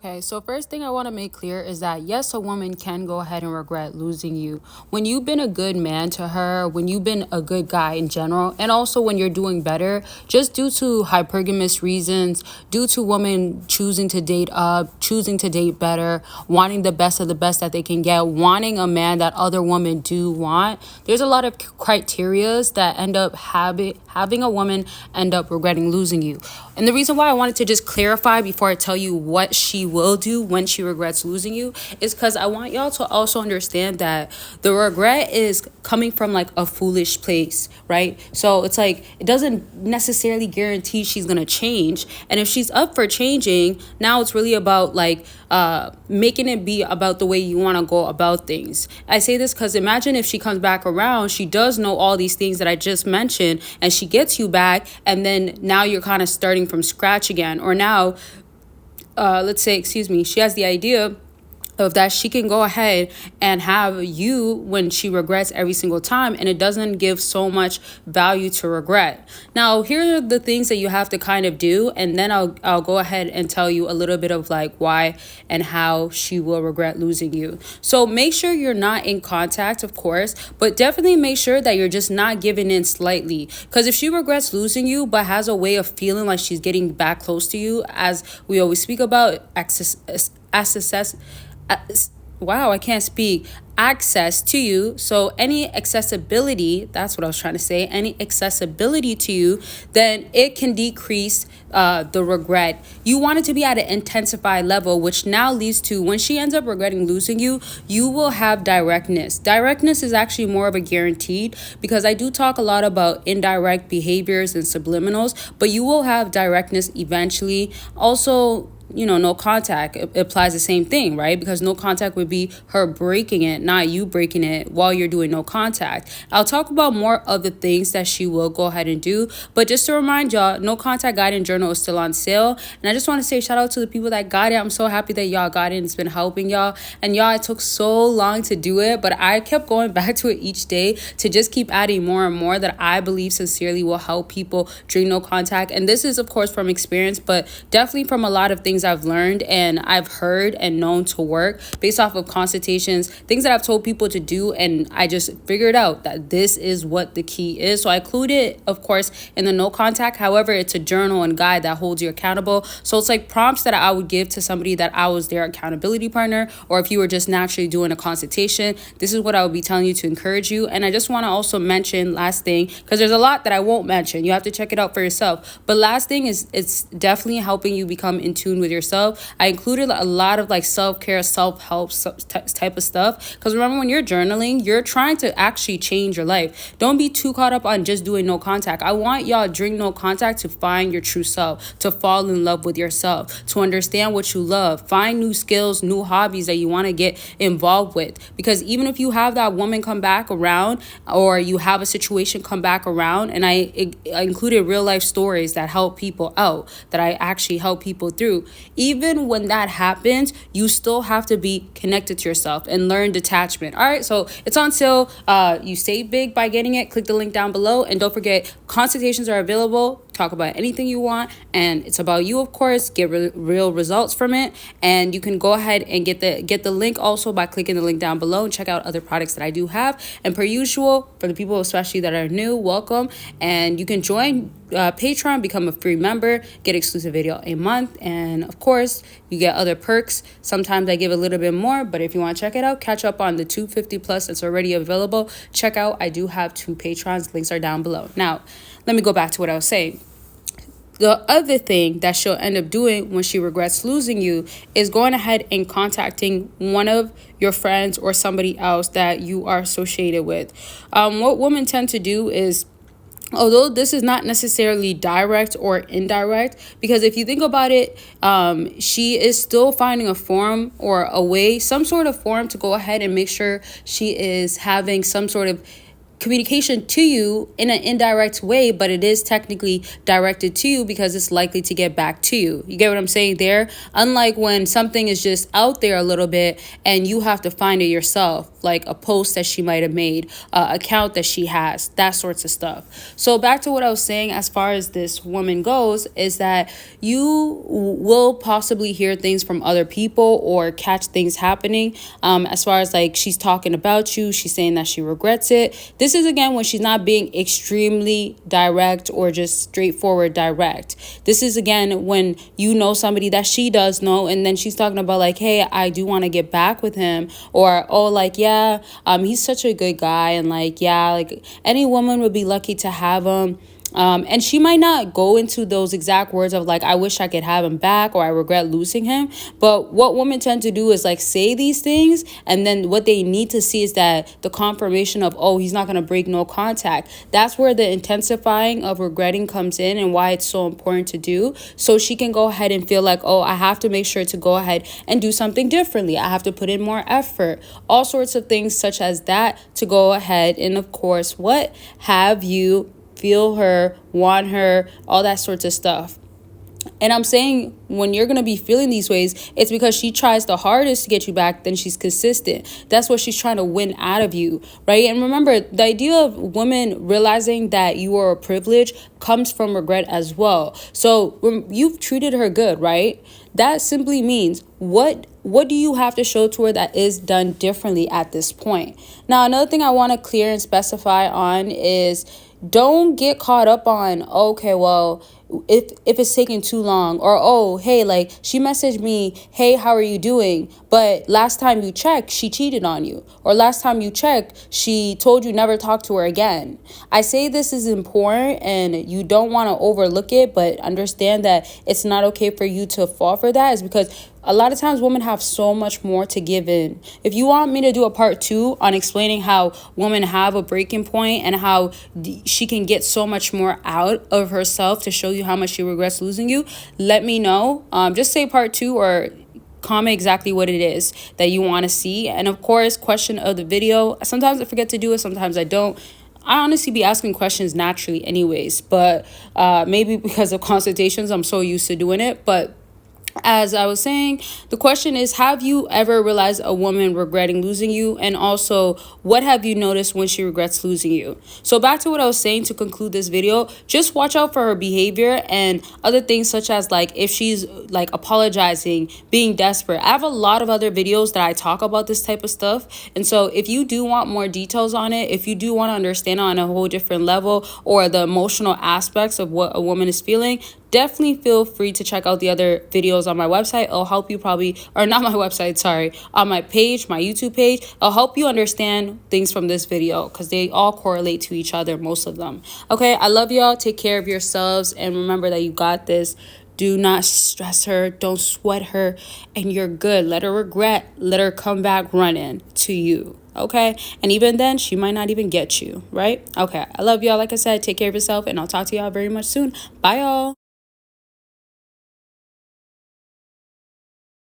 Okay, so first thing I want to make clear is that yes, a woman can go ahead and regret losing you. When you've been a good man to her, when you've been a good guy in general, and also when you're doing better, just due to hypergamous reasons, due to women choosing to date up, choosing to date better, wanting the best of the best that they can get, wanting a man that other women do want, there's a lot of criterias that end up having a woman end up regretting losing you. And the reason why I wanted to just clarify before I tell you what she will do when she regrets losing you is because I want y'all to also understand that the regret is coming from like a foolish place, right? So it's like it doesn't necessarily guarantee she's gonna change. And if she's up for changing, now it's really about like making it be about the way you want to go about things. I say this because imagine if she comes back around, she does know all these things that I just mentioned, and she gets you back, and then now you're kind of starting from scratch again. Or now, let's say, excuse me, she has the idea of that she can go ahead and have you when she regrets every single time, and it doesn't give so much value to regret. Now here are the things that you have to kind of do, and then I'll go ahead and tell you a little bit of like why and how she will regret losing you. So make sure you're not in contact, of course, but definitely make sure that you're just not giving in slightly, because if she regrets losing you but has a way of feeling like she's getting back close to you, as we always speak about access, wow, I can't speak, access to you. So any accessibility, that's what I was trying to say, any accessibility to you, then it can decrease the regret. You want it to be at an intensified level, which now leads to when she ends up regretting losing you, you will have directness. Directness is actually more of a guaranteed, because I do talk a lot about indirect behaviors and subliminals, but you will have directness eventually. Also, no contact, it applies the same thing, right? Because no contact would be her breaking it, not you breaking it while you're doing no contact. I'll talk about more of the things that she will go ahead and do, but just to remind y'all, no contact guidance journal is still on sale, and I just want to say shout out to the people that got it. I'm so happy that y'all got it. It's been helping y'all, and y'all, it took so long to do it, but I kept going back to it each day to just keep adding more and more that I believe sincerely will help people during no contact. And this is of course from experience, but definitely from a lot of things I've learned and I've heard and known to work based off of consultations, things that I've told people to do, and I just figured out that this is what the key is. So I include it, of course, in the no contact. However, it's a journal and guide that holds you accountable. So it's like prompts that I would give to somebody that I was their accountability partner, or if you were just naturally doing a consultation, this is what I would be telling you to encourage you. And I just want to also mention last thing, because there's a lot that I won't mention. You have to check it out for yourself. But last thing is, it's definitely helping you become in tune with yourself. I included a lot of like self-care, self-help type of stuff, because remember, when you're journaling, you're trying to actually change your life. Don't be too caught up on just doing no contact. I want y'all during no contact to find your true self, to fall in love with yourself, to understand what you love, find new skills, new hobbies that you want to get involved with. Because even if you have that woman come back around, or you have a situation come back around, and I included real life stories that help people out, that I actually help people through, even when that happens, you still have to be connected to yourself and learn detachment. All right, so it's on sale. You save big by getting it. Click the link down below, and don't forget, consultations are available. Talk about anything you want, and it's about you, of course. Get real results from it, and you can go ahead and get the link also by clicking the link down below and check out other products that I do have. And per usual, for the people especially that are new, welcome, and you can join Patreon, become a free member, get exclusive video a month, and of course you get other perks. Sometimes I give a little bit more, but if you want to check it out, catch up on the 250 plus that's already available. Check out, I do have 2 Patrons, links are down below. Now let me go back to what I was saying. The other thing that she'll end up doing when she regrets losing you is going ahead and contacting one of your friends or somebody else that you are associated with. What women tend to do is, although this is not necessarily direct or indirect, because if you think about it, she is still finding a form or a way, some sort of form to go ahead and make sure she is having some sort of communication to you in an indirect way, but it is technically directed to you because it's likely to get back to you. You get what I'm saying there? Unlike when something is just out there a little bit and you have to find it yourself, like a post that she might have made, account that she has, that sorts of stuff. So back to what I was saying as far as this woman goes, is that you will possibly hear things from other people or catch things happening, as far as like she's talking about you, she's saying that she regrets it. This is again when she's not being extremely direct or just straightforward direct. This is again when you know somebody that she does know, and then she's talking about like, hey, I do want to get back with him, or oh, like, yeah, he's such a good guy, and like, yeah, like any woman would be lucky to have him. And she might not go into those exact words of like, I wish I could have him back, or I regret losing him. But what women tend to do is like say these things, and then what they need to see is that the confirmation of, oh, he's not going to break no contact. That's where the intensifying of regretting comes in, and why it's so important to do. So she can go ahead and feel like, oh, I have to make sure to go ahead and do something differently. I have to put in more effort. All sorts of things such as that to go ahead and, of course, what have you feel her, want her, all that sorts of stuff. And I'm saying when you're going to be feeling these ways, it's because she tries the hardest to get you back, then she's consistent. That's what she's trying to win out of you, right? And remember, the idea of women realizing that you are a privilege comes from regret as well. So you've treated her good, right? That simply means what do you have to show to her that is done differently at this point? Now, another thing I want to clear and specify on is don't get caught up on, okay, well, if it's taking too long, or oh, hey, like she messaged me, hey, how are you doing, but last time you checked she cheated on you, or last time you checked she told you never talk to her again. I say this is important and you don't want to overlook it, but understand that it's not okay for you to fall for that, is because a lot of times women have so much more to give in. If you want me to do a part 2 on explaining how women have a breaking point and how she can get so much more out of herself to show you how much she regrets losing you, let me know. Just say part 2, or comment exactly what it is that you want to see. And of course, question of the video. Sometimes I forget to do it, sometimes I don't. I honestly be asking questions naturally anyways, but maybe because of consultations, I'm so used to doing it. But as I was saying, the question is, have you ever realized a woman regretting losing you? And also, what have you noticed when she regrets losing you? So back to what I was saying to conclude this video, just watch out for her behavior and other things, such as like if she's like apologizing, being desperate. I have a lot of other videos that I talk about this type of stuff. And so if you do want more details on it, if you do want to understand on a whole different level, or the emotional aspects of what a woman is feeling, definitely feel free to check out the other videos on my website. It'll help you probably, or not my website, sorry, on my page, my YouTube page. It'll help you understand things from this video because they all correlate to each other, most of them. Okay, I love y'all. Take care of yourselves, and remember that you got this. Do not stress her. Don't sweat her, and you're good. Let her regret. Let her come back running to you. Okay, and even then she might not even get you, right? Okay, I love y'all. Like I said, take care of yourself, and I'll talk to y'all very much soon. Bye, y'all.